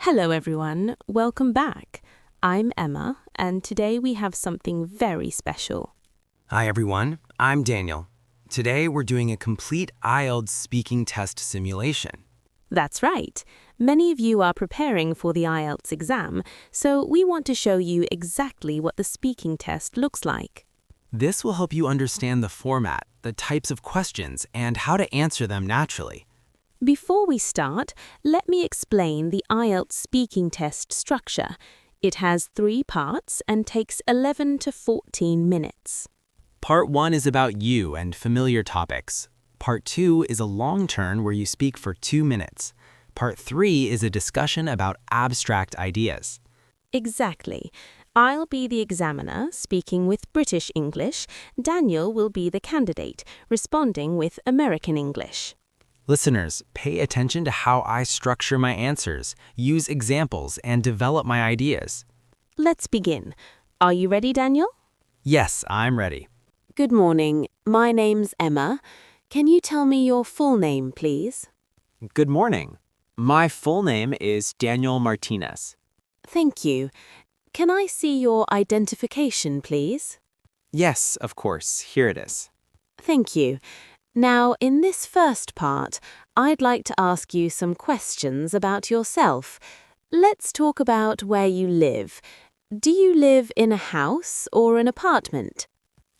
Hello everyone, welcome back. I'm Emma, and today we have something very special. Hi everyone, I'm Daniel. Today we're doing a complete IELTS speaking test simulation. That's right. Many of you are preparing for the IELTS exam, so we want to show you exactly what the speaking test looks like. This will help you understand the format, the types of questions, and how to answer them naturally. Before we start, let me explain the IELTS speaking test structure. It has 3 parts and takes 11 to 14 minutes. Part 1 is about you and familiar topics. Part 2 is a long turn where you speak for 2 minutes. Part 3 is a discussion about abstract ideas. Exactly. I'll be the examiner, speaking with British English. Daniel will be the candidate, responding with American English. Listeners, pay attention to how I structure my answers, use examples, and develop my ideas. Let's begin. Are you ready, Daniel? Yes, I'm ready. Good morning. My name's Emma. Can you tell me your full name, please? Good morning. My full name is Daniel Martinez. Thank you. Can I see your identification, please? Yes, of course. Here it is. Thank you. Now, in this first part, I'd like to ask you some questions about yourself. Let's talk about where you live. Do you live in a house or an apartment?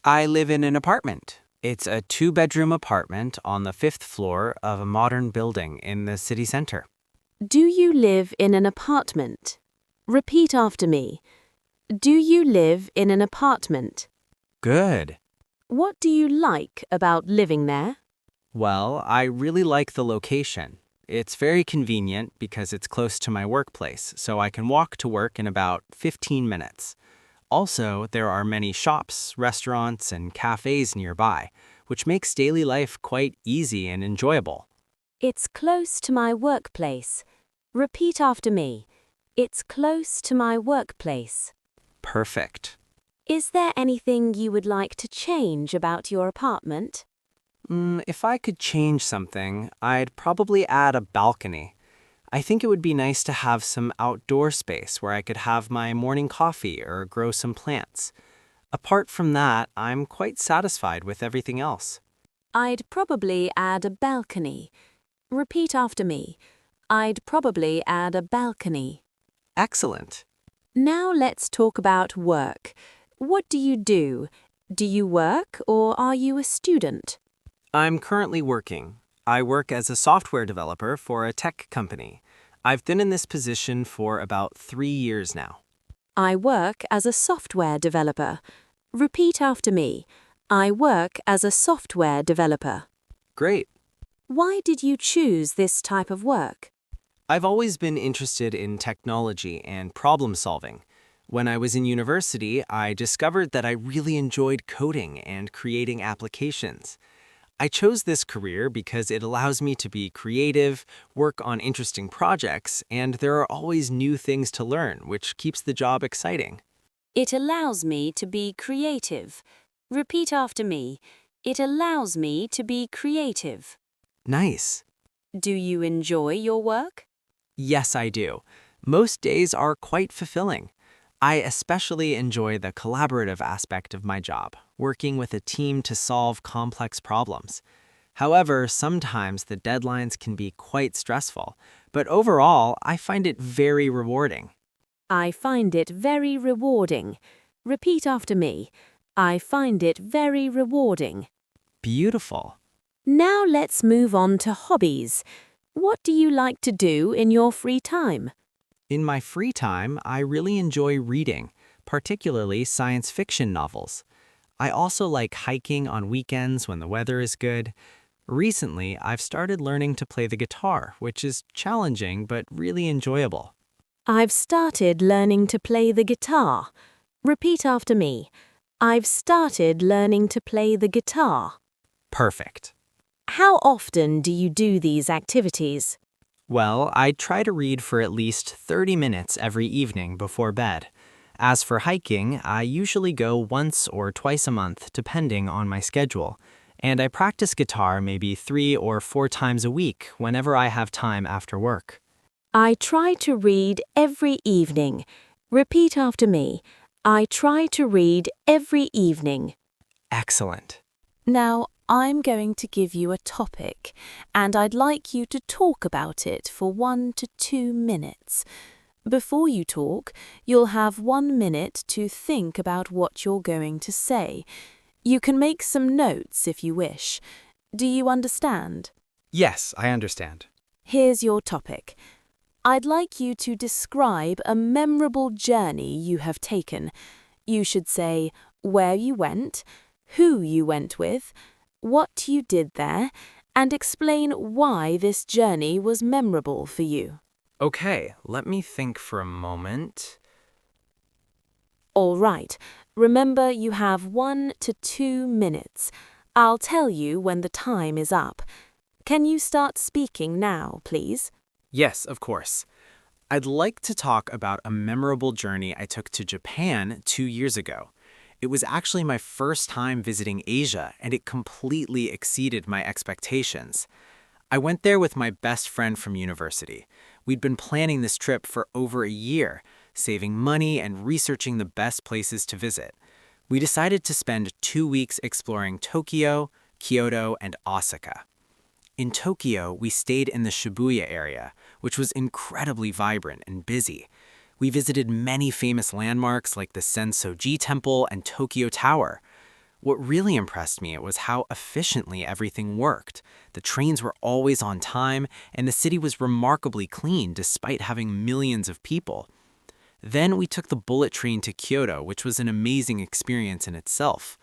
I live in an apartment. It's a 2-bedroom apartment on the 5th floor of a modern building in the city center. Do you live in an apartment? Repeat after me. Do you live in an apartment? Good. What do you like about living there? Well, I really like the location. It's very convenient because it's close to my workplace, so I can walk to work in about 15 minutes. Also, there are many shops, restaurants, and cafes nearby, which makes daily life quite easy and enjoyable. It's close to my workplace. Repeat after me. It's close to my workplace. Perfect. Is there anything you would like to change about your apartment? If I could change something, I'd probably add a balcony. I think it would be nice to have some outdoor space where I could have my morning coffee or grow some plants. Apart from that, I'm quite satisfied with everything else. I'd probably add a balcony. Repeat after me. I'd probably add a balcony. Excellent. Now let's talk about work. What do you do? Do you work or are you a student? I'm currently working. I work as a software developer for a tech company. I've been in this position for about 3 years now. I work as a software developer. Repeat after me. I work as a software developer. Great. Why did you choose this type of work? I've always been interested in technology and problem solving. When I was in university, I discovered that I really enjoyed coding and creating applications. I chose this career because it allows me to be creative, work on interesting projects, and there are always new things to learn, which keeps the job exciting. It allows me to be creative. Repeat after me. It allows me to be creative. Nice. Do you enjoy your work? Yes, I do. Most days are quite fulfilling. I especially enjoy the collaborative aspect of my job, working with a team to solve complex problems. However, sometimes the deadlines can be quite stressful, but overall, I find it very rewarding. I find it very rewarding. Repeat after me. I find it very rewarding. Beautiful. Now let's move on to hobbies. What do you like to do in your free time? In my free time, I really enjoy reading, particularly science fiction novels. I also like hiking on weekends when the weather is good. Recently, I've started learning to play the guitar, which is challenging but really enjoyable. I've started learning to play the guitar. Repeat after me. I've started learning to play the guitar. Perfect. How often do you do these activities? Well, I try to read for at least 30 minutes every evening before bed. As for hiking, I usually go once or twice a month depending on my schedule, and I practice guitar maybe 3 or 4 times a week whenever I have time after work. I try to read every evening. Repeat after me. I try to read every evening. Excellent. Now, I'm going to give you a topic, and I'd like you to talk about it for 1 to 2 minutes. Before you talk, you'll have 1 minute to think about what you're going to say. You can make some notes if you wish. Do you understand? Yes, I understand. Here's your topic. I'd like you to describe a memorable journey you have taken. You should say where you went, who you went with, what you did there, and explain why this journey was memorable for you. Okay, let me think for a moment. All right. Remember, you have 1 to 2 minutes. I'll tell you when the time is up. Can you start speaking now, please? Yes, of course. I'd like to talk about a memorable journey I took to Japan 2 years ago. It was actually my first time visiting Asia, and it completely exceeded my expectations. I went there with my best friend from university. We'd been planning this trip for over a year, saving money and researching the best places to visit. We decided to spend 2 weeks exploring Tokyo, Kyoto, and Osaka. In Tokyo, we stayed in the Shibuya area, which was incredibly vibrant and busy. We visited many famous landmarks like the Sensoji Temple and Tokyo Tower. What really impressed me was how efficiently everything worked. The trains were always on time, and the city was remarkably clean despite having millions of people. Then we took the bullet train to Kyoto, which was an amazing experience in itself.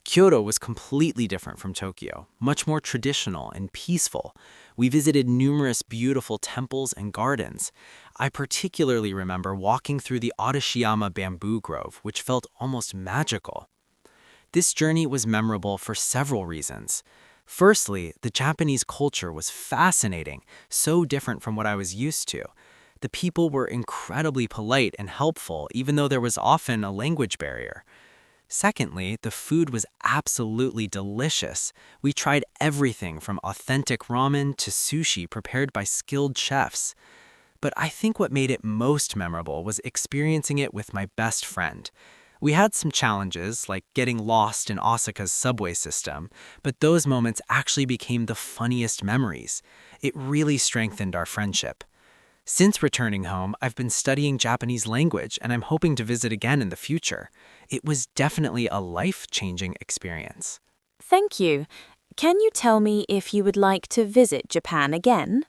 Kyoto was completely different from Tokyo, much more traditional and peaceful. We visited numerous beautiful temples and gardens. I particularly remember walking through the Adashiyama bamboo grove, which felt almost magical. This journey was memorable for several reasons. Firstly, the Japanese culture was fascinating, so different from what I was used to. The people were incredibly polite and helpful, even though there was often a language barrier. Secondly, the food was absolutely delicious. We tried everything from authentic ramen to sushi prepared by skilled chefs. But I think what made it most memorable was experiencing it with my best friend. We had some challenges, like getting lost in Osaka's subway system, but those moments actually became the funniest memories. It really strengthened our friendship. Since returning home, I've been studying Japanese language, and I'm hoping to visit again in the future. It was definitely a life-changing experience. Thank you. Can you tell me if you would like to visit Japan again?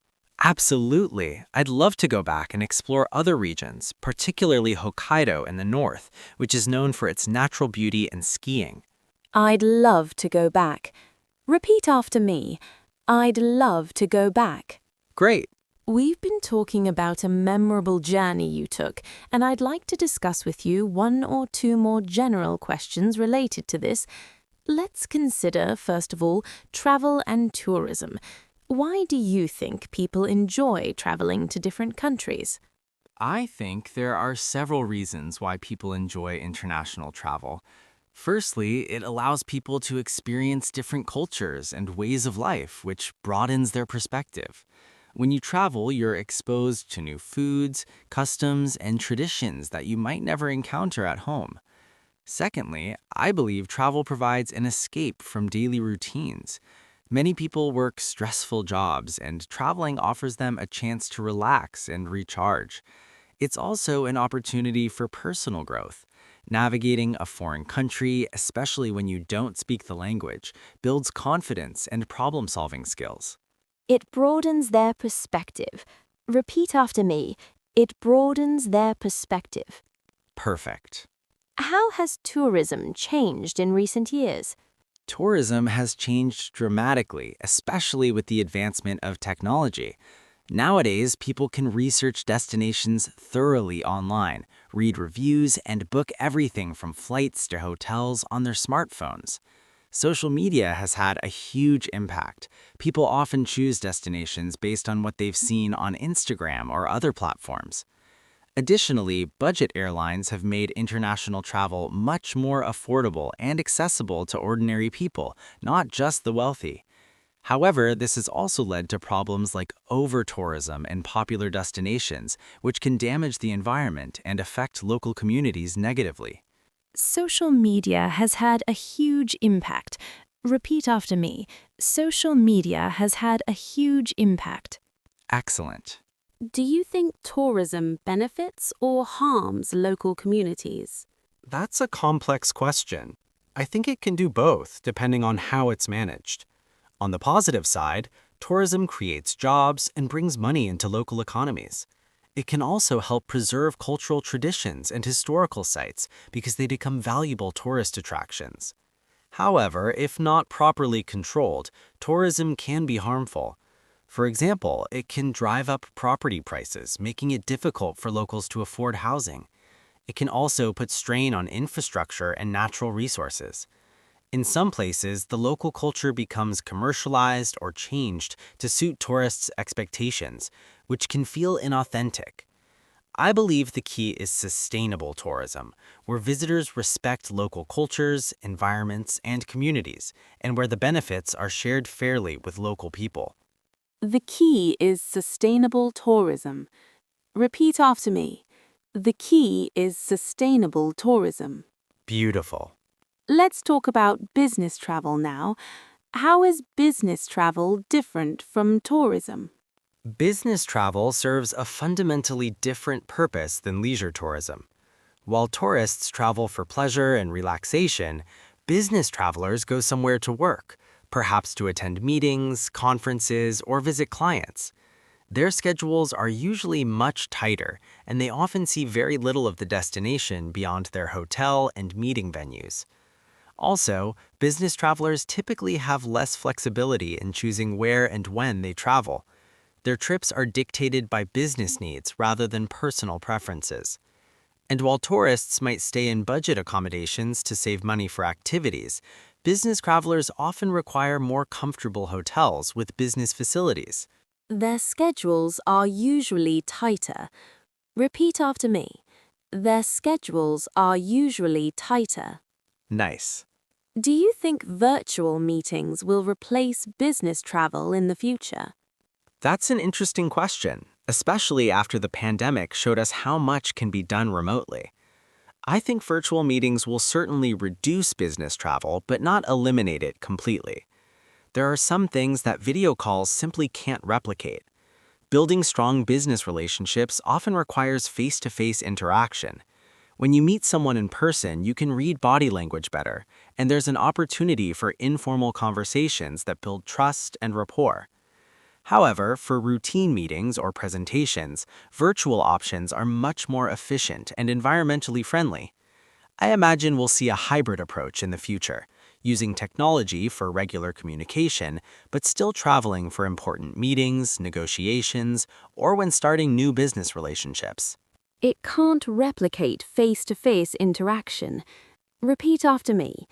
Absolutely. I'd love to go back and explore other regions, particularly Hokkaido in the north, which is known for its natural beauty and skiing. I'd love to go back. Repeat after me. I'd love to go back. Great. We've been talking about a memorable journey you took, and I'd like to discuss with you 1 or 2 more general questions related to this. Let's consider, first of all, travel and tourism. Why do you think people enjoy traveling to different countries? I think there are several reasons why people enjoy international travel. Firstly, it allows people to experience different cultures and ways of life, which broadens their perspective. When you travel, you're exposed to new foods, customs, and traditions that you might never encounter at home. Secondly, I believe travel provides an escape from daily routines. Many people work stressful jobs, and traveling offers them a chance to relax and recharge. It's also an opportunity for personal growth. Navigating a foreign country, especially when you don't speak the language, builds confidence and problem-solving skills. It broadens their perspective. Repeat after me. It broadens their perspective. Perfect. How has tourism changed in recent years? Tourism has changed dramatically, especially with the advancement of technology. Nowadays, people can research destinations thoroughly online, read reviews, and book everything from flights to hotels on their smartphones. Social media has had a huge impact. People often choose destinations based on what they've seen on Instagram or other platforms. Additionally, budget airlines have made international travel much more affordable and accessible to ordinary people, not just the wealthy. However, this has also led to problems like over-tourism in popular destinations, which can damage the environment and affect local communities negatively. Social media has had a huge impact. Repeat after me. Social media has had a huge impact. Excellent. Do you think tourism benefits or harms local communities? That's a complex question. I think it can do both, depending on how it's managed. On the positive side, tourism creates jobs and brings money into local economies. It can also help preserve cultural traditions and historical sites because they become valuable tourist attractions. However, if not properly controlled, tourism can be harmful. For example, it can drive up property prices, making it difficult for locals to afford housing. It can also put strain on infrastructure and natural resources. In some places, the local culture becomes commercialized or changed to suit tourists' expectations, which can feel inauthentic. I believe the key is sustainable tourism, where visitors respect local cultures, environments, and communities, and where the benefits are shared fairly with local people. The key is sustainable tourism. Repeat after me. The key is sustainable tourism. Beautiful. Let's talk about business travel now. How is business travel different from tourism? Business travel serves a fundamentally different purpose than leisure tourism. While tourists travel for pleasure and relaxation, business travelers go somewhere to work, perhaps to attend meetings, conferences, or visit clients. Their schedules are usually much tighter, and they often see very little of the destination beyond their hotel and meeting venues. Also, business travelers typically have less flexibility in choosing where and when they travel. Their trips are dictated by business needs rather than personal preferences. And while tourists might stay in budget accommodations to save money for activities, business travelers often require more comfortable hotels with business facilities. Their schedules are usually tighter. Repeat after me. Their schedules are usually tighter. Nice. Do you think virtual meetings will replace business travel in the future? That's an interesting question, especially after the pandemic showed us how much can be done remotely. I think virtual meetings will certainly reduce business travel, but not eliminate it completely. There are some things that video calls simply can't replicate. Building strong business relationships often requires face-to-face interaction. When you meet someone in person, you can read body language better, and there's an opportunity for informal conversations that build trust and rapport. However, for routine meetings or presentations, virtual options are much more efficient and environmentally friendly. I imagine we'll see a hybrid approach in the future, using technology for regular communication, but still traveling for important meetings, negotiations, or when starting new business relationships. It can't replicate face-to-face interaction. Repeat after me.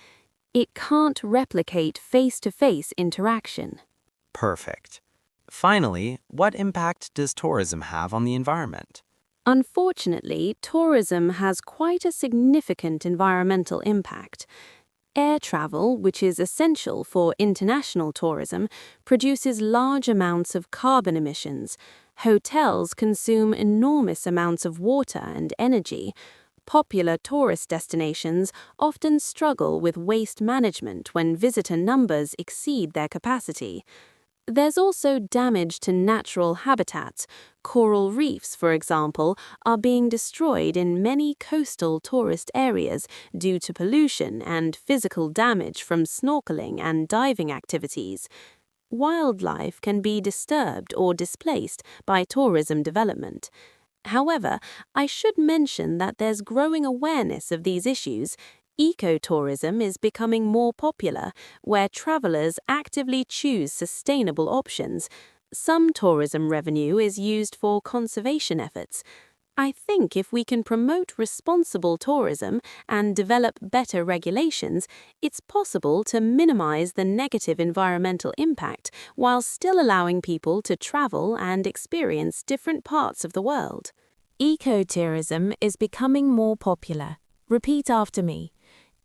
It can't replicate face-to-face interaction. Perfect. Finally, what impact does tourism have on the environment? Unfortunately, tourism has quite a significant environmental impact. Air travel, which is essential for international tourism, produces large amounts of carbon emissions. Hotels consume enormous amounts of water and energy. Popular tourist destinations often struggle with waste management when visitor numbers exceed their capacity. There's also damage to natural habitats. Coral reefs, for example, are being destroyed in many coastal tourist areas due to pollution and physical damage from snorkeling and diving activities. Wildlife can be disturbed or displaced by tourism development. However, I should mention that there's growing awareness of these issues. Ecotourism is becoming more popular, where travelers actively choose sustainable options. Some tourism revenue is used for conservation efforts. I think if we can promote responsible tourism and develop better regulations, it's possible to minimize the negative environmental impact while still allowing people to travel and experience different parts of the world. Ecotourism is becoming more popular. Repeat after me.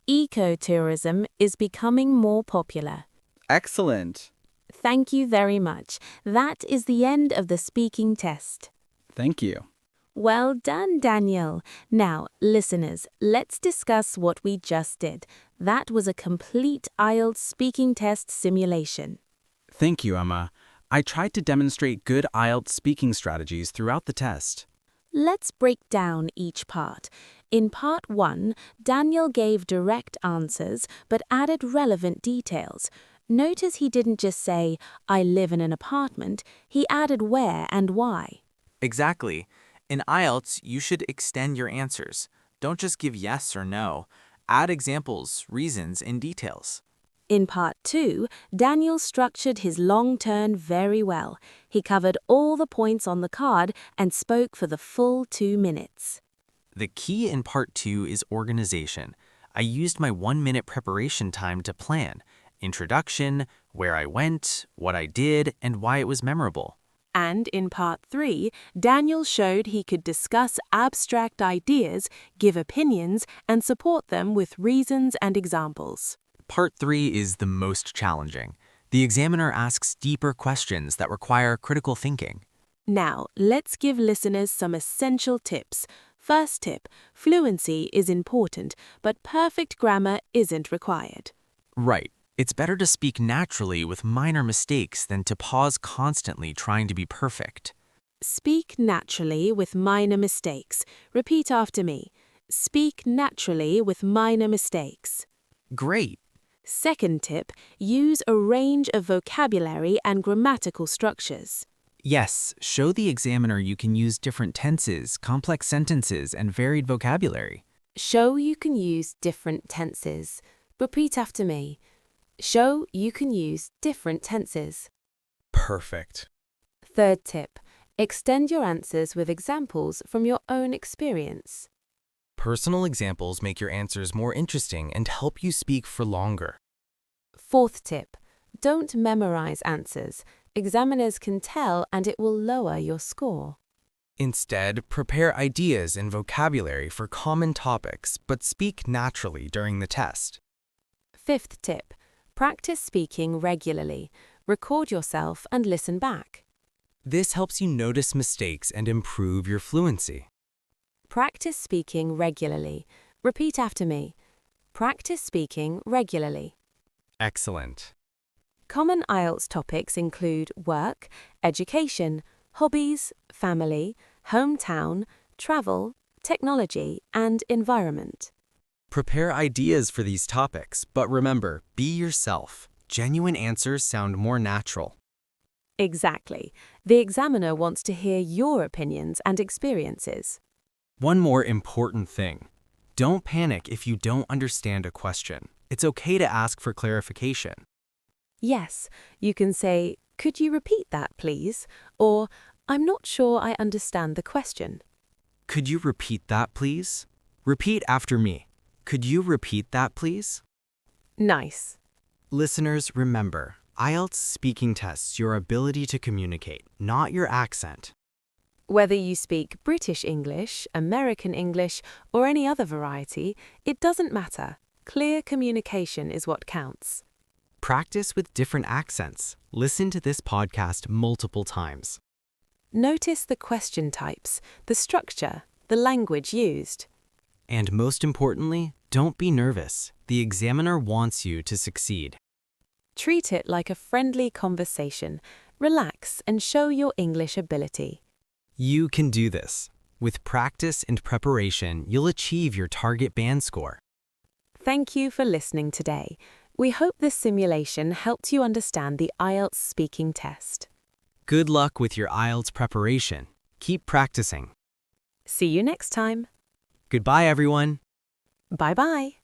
Ecotourism is becoming more popular. Excellent. Thank you very much. That is the end of the speaking test. Thank you. Well done, Daniel. Now, listeners, let's discuss what we just did. That was a complete IELTS speaking test simulation. Thank you, Emma. I tried to demonstrate good IELTS speaking strategies throughout the test. Let's break down each part. In part 1, Daniel gave direct answers but added relevant details. Notice he didn't just say, "I live in an apartment," he added where and why. Exactly. In IELTS, you should extend your answers. Don't just give yes or no. Add examples, reasons, and details. In part 2, Daniel structured his long turn very well. He covered all the points on the card and spoke for the full 2 minutes. The key in part 2 is organization. I used my 1-minute preparation time to plan. Introduction, where I went, what I did, and why it was memorable. And in part 3, Daniel showed he could discuss abstract ideas, give opinions, and support them with reasons and examples. Part 3 is the most challenging. The examiner asks deeper questions that require critical thinking. Now, let's give listeners some essential tips. First tip, fluency is important, but perfect grammar isn't required. Right. It's better to speak naturally with minor mistakes than to pause constantly trying to be perfect. Speak naturally with minor mistakes. Repeat after me. Speak naturally with minor mistakes. Great. Second tip, use a range of vocabulary and grammatical structures. Yes, show the examiner you can use different tenses, complex sentences, and varied vocabulary. Show you can use different tenses. Repeat after me. Show you can use different tenses. Perfect. Third tip, extend your answers with examples from your own experience. Personal examples make your answers more interesting and help you speak for longer. Fourth tip, don't memorize answers. Examiners can tell and it will lower your score. Instead, prepare ideas and vocabulary for common topics, but speak naturally during the test. Fifth tip, practice speaking regularly. Record yourself and listen back. This helps you notice mistakes and improve your fluency. Practice speaking regularly. Repeat after me. Practice speaking regularly. Excellent. Common IELTS topics include work, education, hobbies, family, hometown, travel, technology, and environment. Prepare ideas for these topics, but remember, be yourself. Genuine answers sound more natural. Exactly. The examiner wants to hear your opinions and experiences. One more important thing. Don't panic if you don't understand a question. It's okay to ask for clarification. Yes, you can say, "Could you repeat that, please?" Or, "I'm not sure I understand the question." Could you repeat that, please? Repeat after me. Could you repeat that, please? Nice. Listeners, remember, IELTS speaking tests your ability to communicate, not your accent. Whether you speak British English, American English, or any other variety, it doesn't matter. Clear communication is what counts. Practice with different accents. Listen to this podcast multiple times. Notice the question types, the structure, the language used. And most importantly, don't be nervous. The examiner wants you to succeed. Treat it like a friendly conversation. Relax and show your English ability. You can do this. With practice and preparation, you'll achieve your target band score. Thank you for listening today. We hope this simulation helped you understand the IELTS speaking test. Good luck with your IELTS preparation. Keep practicing. See you next time. Goodbye, everyone. Bye-bye.